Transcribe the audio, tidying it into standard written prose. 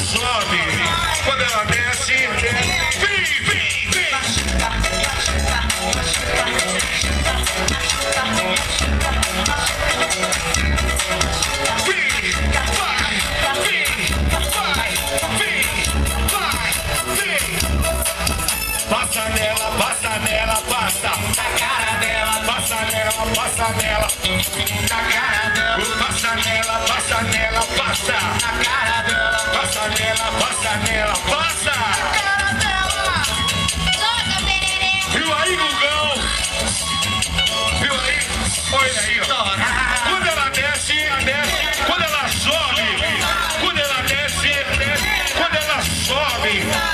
sobe, quando ela desce, vem, vem, vem. Passa nela, passa nela, passa na cara dela, passa nela, passa nela, na cara dela, passa nela, passa nela, passa na cara dela, passa nela, passa nela, passa na cara dela. Joga perereca. Viu aí, Gugão? Viu aí? Olha aí, ó. Quando ela desce, desce. Quando ela sobe, quando ela desce, desce. Quando ela sobe.